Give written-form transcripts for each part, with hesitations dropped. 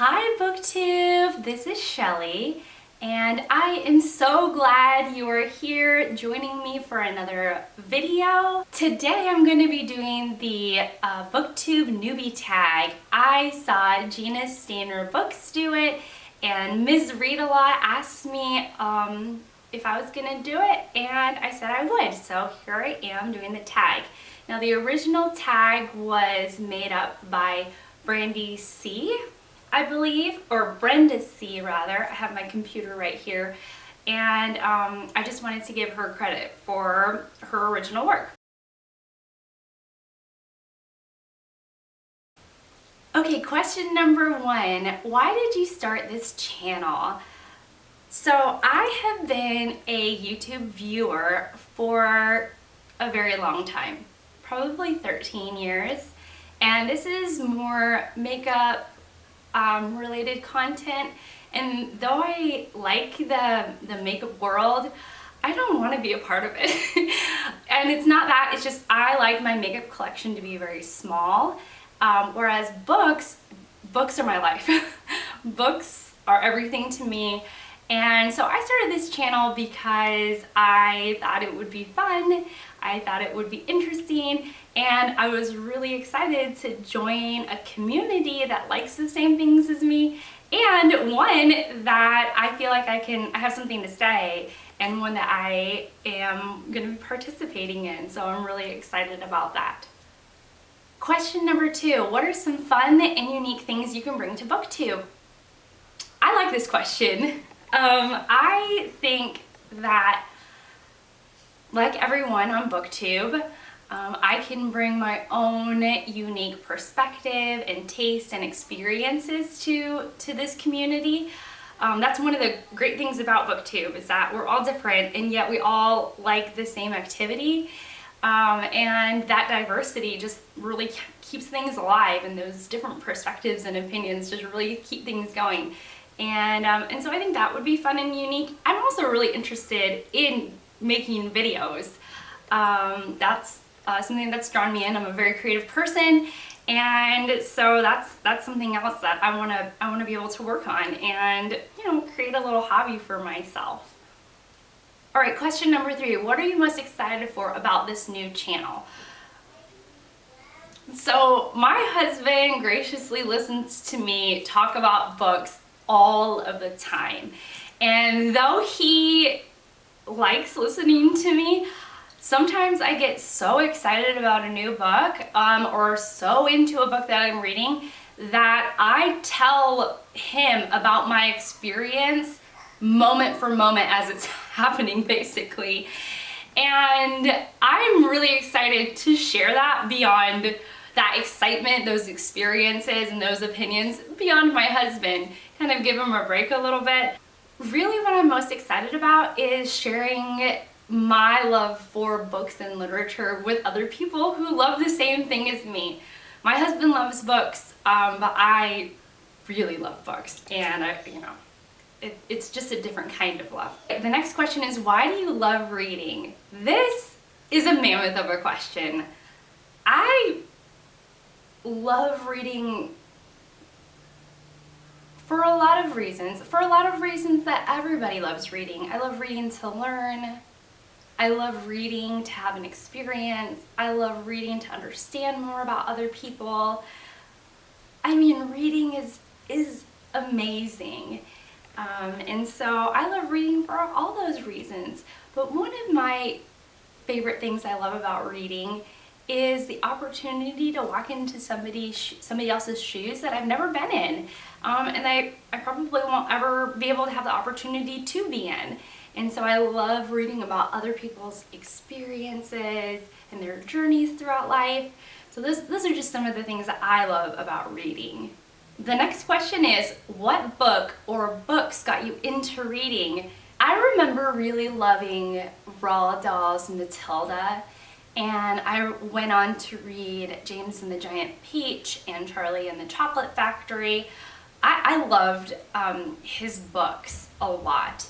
Hi Booktube, this is Shelly, and I am so glad you are here joining me for another video. Today I'm going to be doing the Booktube Newbie Tag. I saw Gina Stainer Books do it, and Ms. Read-A-Lot asked me if I was going to do it, and I said I would, so here I am doing the tag. Now the original tag was made up by Brandy C, I believe, or Brenda C rather. I have my computer right here, and I just wanted to give her credit for her original work. Okay, question number one, why did you start this channel? So I have been a YouTube viewer for a very long time, probably 13 years, and this is more makeup related content, and though I like the makeup world, I don't want to be a part of it. And it's not that, it's just I like my makeup collection to be very small, whereas books are my life. Books are everything to me. And so I started this channel because I thought it would be fun, I thought it would be interesting, and I was really excited to join a community that likes the same things as me, and one that I feel like I have something to say, and one that I am going to be participating in, so I'm really excited about that. Question number two, what are some fun and unique things you can bring to Booktube? I like this question. I think that, like everyone on Booktube, I can bring my own unique perspective and taste and experiences to this community. That's one of the great things about Booktube, is that we're all different and yet we all like the same activity. And that diversity just really keeps things alive, and those different perspectives and opinions just really keep things going. And so I think that would be fun and unique. I'm also really interested in making videos. That's something that's drawn me in. I'm a very creative person, and so that's something else that I want to be able to work on and, you know, create a little hobby for myself. All right, question number three, what are you most excited for about this new channel? So my husband graciously listens to me talk about books all of the time, and though he likes listening to me, sometimes I get so excited about a new book or so into a book that I'm reading that I tell him about my experience moment for moment as it's happening, basically. And I'm really excited to share that beyond that excitement, those experiences and those opinions, beyond my husband, kind of give him a break a little bit. Really what I'm most excited about is sharing my love for books and literature with other people who love the same thing as me. My husband loves books, but I really love books, and it's just a different kind of love. The next question is, why do you love reading? This is a mammoth of a question. I love reading for a lot of reasons. For a lot of reasons that everybody loves reading. I love reading to learn. I love reading to have an experience. I love reading to understand more about other people. I mean, reading is amazing. And so I love reading for all those reasons. But one of my favorite things I love about reading is the opportunity to walk into somebody else's shoes that I've never been in, and I probably won't ever be able to have the opportunity to be in. And so I love reading about other people's experiences and their journeys throughout life. So those are just some of the things that I love about reading. The next question is, what book or books got you into reading? I remember really loving Roald Dahl's Matilda, and I went on to read James and the Giant Peach and Charlie and the Chocolate Factory. I loved his books a lot.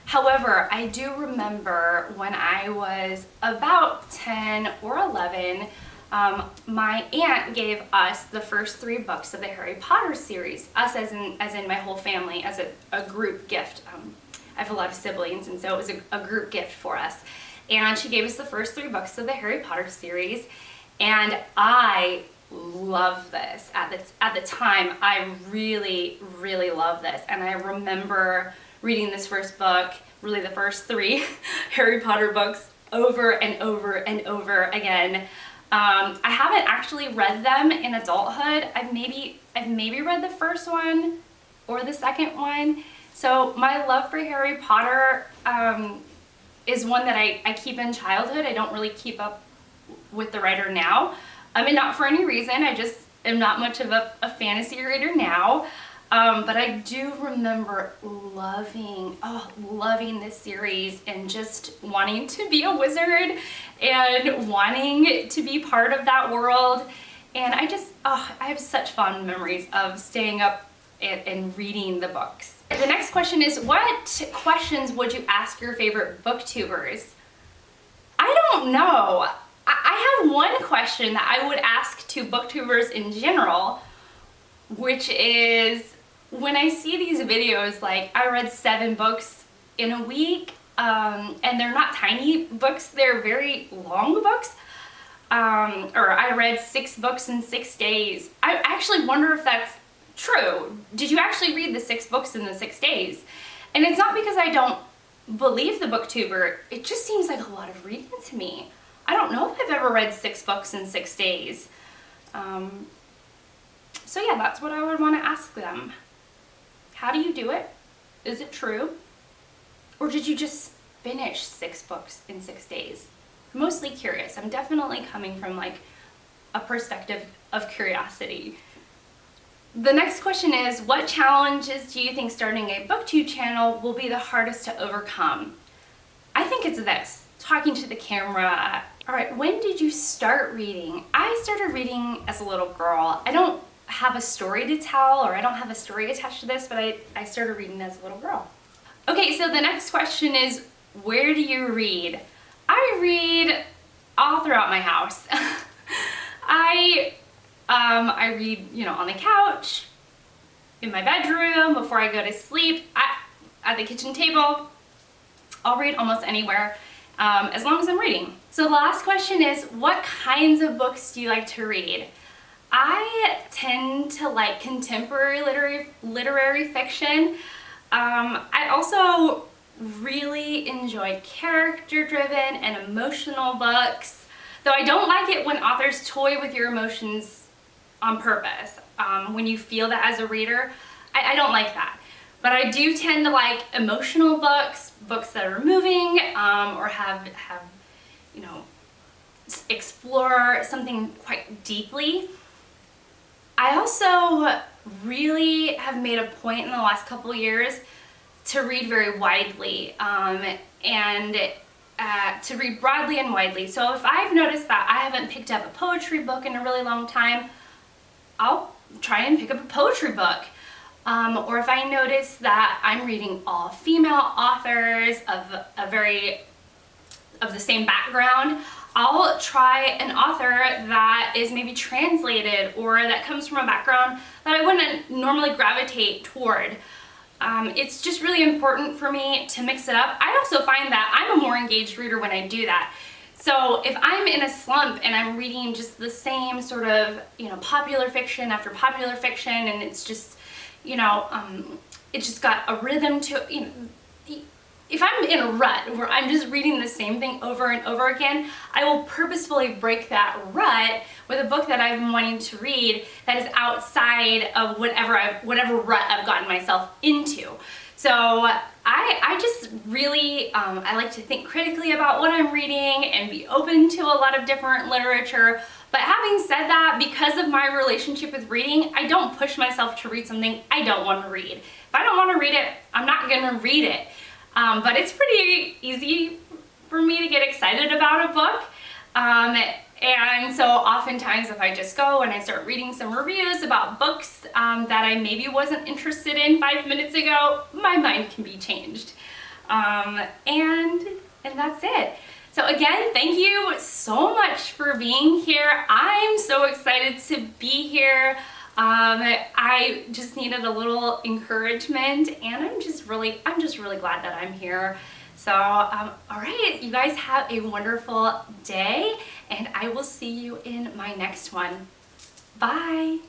However, I do remember when I was about 10 or 11, my aunt gave us the first 3 books of the Harry Potter series, us as in my whole family, as a group gift. I have a lot of siblings, and so it was a group gift for us. And she gave us the first 3 books of the Harry Potter series, and I love this. At the time, I really, really loved this, and I remember reading this first book, really the first 3 Harry Potter books, over and over and over again. I haven't actually read them in adulthood. I've maybe read the first one or the second one. So my love for Harry Potter is one that I keep in childhood. I don't really keep up with the writer now. I mean, not for any reason. I just am not much of a fantasy reader now. But I do remember loving this series and just wanting to be a wizard and wanting to be part of that world. And I have such fond memories of staying up and reading the books. The next question is, what questions would you ask your favorite booktubers? I don't know. I have one question that I would ask to booktubers in general, which is, when I see these videos like I read 7 books in a week, and they're not tiny books, they're very long books, or I read 6 books in 6 days. I actually wonder if that's true. Did you actually read the 6 books in the 6 days? And it's not because I don't believe the booktuber, it just seems like a lot of reading to me. I don't know if I've ever read 6 books in 6 days. So yeah, that's what I would want to ask them. How do you do it? Is it true? Or did you just finish 6 books in 6 days? I'm mostly curious. I'm definitely coming from like a perspective of curiosity. The next question is, what challenges do you think starting a booktube channel will be the hardest to overcome? I think it's this, talking to the camera. All right, when did you start reading? I started reading as a little girl. I don't have a story to tell, or I don't have a story attached to this, but I started reading as a little girl. Okay, so the next question is, where do you read? I read all throughout my house. I read, on the couch, in my bedroom, before I go to sleep, at the kitchen table. I'll read almost anywhere, as long as I'm reading. So the last question is, what kinds of books do you like to read? I tend to like contemporary literary fiction. I also really enjoy character-driven and emotional books, though I don't like it when authors toy with your emotions on purpose. When you feel that as a reader, I don't like that. But I do tend to like emotional books, books that are moving, or have explore something quite deeply. I also really have made a point in the last couple years to read very widely, and to read broadly and widely. So if I've noticed that I haven't picked up a poetry book in a really long time, I'll try and pick up a poetry book. Or if I notice that I'm reading all female authors of the same background, I'll try an author that is maybe translated or that comes from a background that I wouldn't normally gravitate toward. It's just really important for me to mix it up. I also find that I'm a more engaged reader when I do that. So if I'm in a slump and I'm reading just the same sort of, popular fiction after popular fiction, and it's just, it's just got a rhythm to it, if I'm in a rut where I'm just reading the same thing over and over again, I will purposefully break that rut with a book that I've been wanting to read that is outside of whatever rut I've gotten myself into. So I just really, I like to think critically about what I'm reading and be open to a lot of different literature. But having said that, because of my relationship with reading, I don't push myself to read something I don't want to read. If I don't want to read it, I'm not going to read it. But it's pretty easy for me to get excited about a book. And so oftentimes if I just go and I start reading some reviews about books that I maybe wasn't interested in 5 minutes ago, my mind can be changed. And that's it. So again, thank you so much for being here. I'm so excited to be here. I just needed a little encouragement, and I'm just really glad that I'm here. So, all right, you guys have a wonderful day, and I will see you in my next one. Bye.